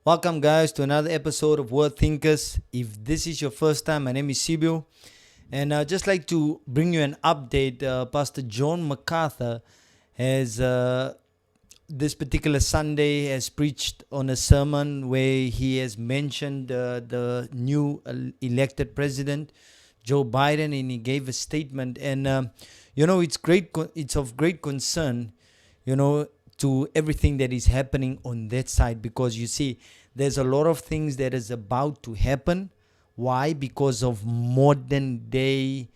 Welcome, guys, to another episode of Word Thinkers. If this is your first time, my name is Sibyl, and I'd just like to bring you an update. Pastor John MacArthur has this particular Sunday has preached on a sermon where he has mentioned the new elected president, Joe Biden, and he gave a statement. And it's great. It's of great concern, to everything that is happening on that side, because you see there's a lot of things that is about to happen. Why? Because of modern day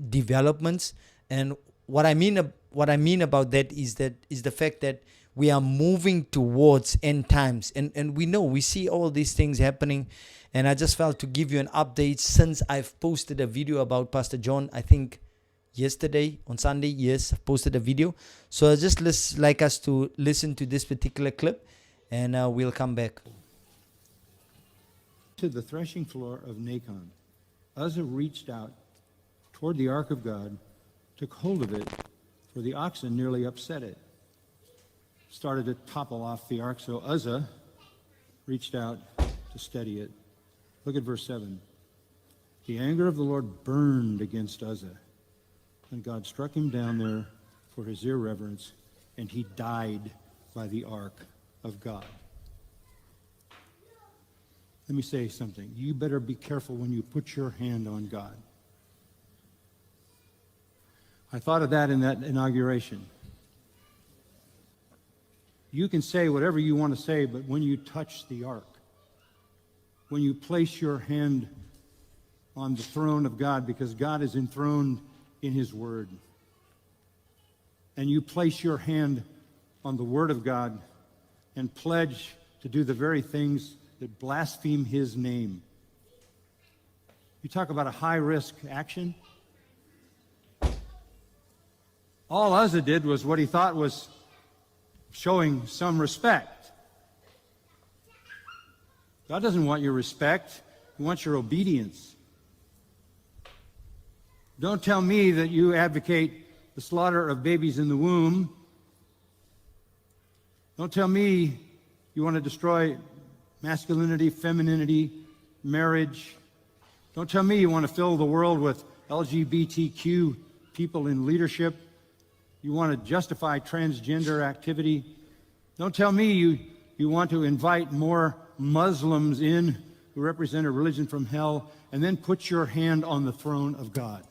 developments. And what I mean about that is the fact that we are moving towards end times, and we see all these things happening. And I just felt to give you an update since I've posted a video about Pastor John, I think yesterday on Sunday. Yes, I posted a video. So I just like us to listen to this particular clip, and we'll come back. To the threshing floor of Nacon, Uzzah reached out toward the ark of God, took hold of it, for the oxen nearly upset it. Started to topple off the ark, so Uzzah reached out to steady it. Look at verse 7. The anger of the Lord burned against Uzzah, and God struck him down there for his irreverence, and he died by the ark of God. Let me say something. You better be careful when you put your hand on God. I thought of that in that inauguration. You can say whatever you want to say, but when you touch the ark, when you place your hand on the throne of God, because God is enthroned in his word, and you place your hand on the word of God and pledge to do the very things that blaspheme his name. You talk about a high-risk action. All Uzzah did was what he thought was showing some respect. God doesn't want your respect. He wants your obedience. Don't tell me that you advocate the slaughter of babies in the womb. Don't tell me you want to destroy masculinity, femininity, marriage. Don't tell me you want to fill the world with LGBTQ people in leadership. You want to justify transgender activity. Don't tell me you want to invite more Muslims in who represent a religion from hell, and then put your hand on the throne of God.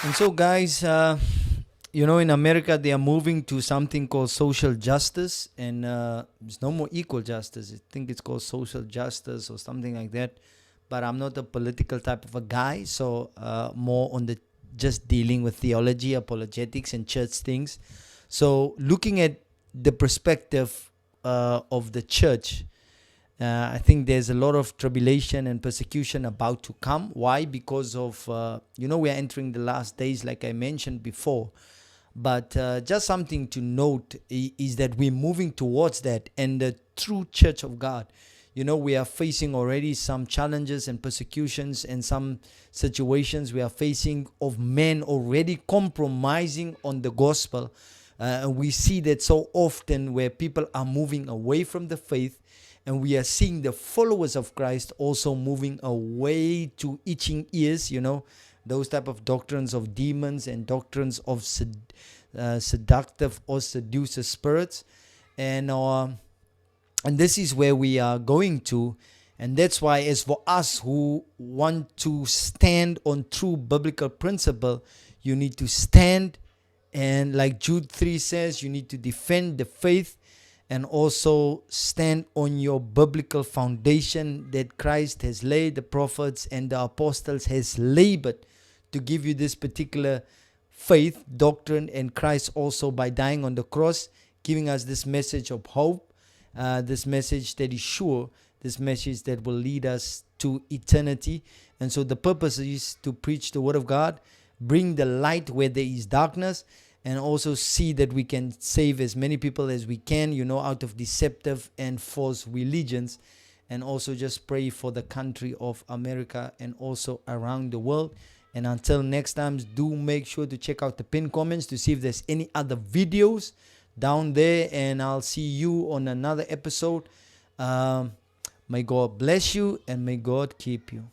And so, guys, in America, they are moving to something called social justice, and it's no more equal justice. I think it's called social justice or something like that. But I'm not a political type of a guy, so more on the just dealing with theology, apologetics, and church things. So looking at the perspective of the church, I think there's a lot of tribulation and persecution about to come. Why? Because of, we are entering the last days, like I mentioned before. But just something to note is that we're moving towards that. And the true church of God, we are facing already some challenges and persecutions, and some situations we are facing of men already compromising on the gospel. We see that so often where people are moving away from the faith. And we are seeing the followers of Christ also moving away to itching ears, those type of doctrines of demons and doctrines of seductive or seducer spirits. And this is where we are going to. And that's why, as for us who want to stand on true biblical principle, you need to stand. And like Jude 3 says, you need to defend the faith, and also stand on your biblical foundation that Christ has laid, the prophets and the apostles has labored to give you this particular faith, doctrine, and Christ also by dying on the cross, giving us this message of hope, this message that is sure, this message that will lead us to eternity. And so the purpose is to preach the word of God, bring the light where there is darkness, and also see that we can save as many people as we can, out of deceptive and false religions. And also just pray for the country of America and also around the world. And until next time, do make sure to check out the pinned comments to see if there's any other videos down there. And I'll see you on another episode. May God bless you and may God keep you.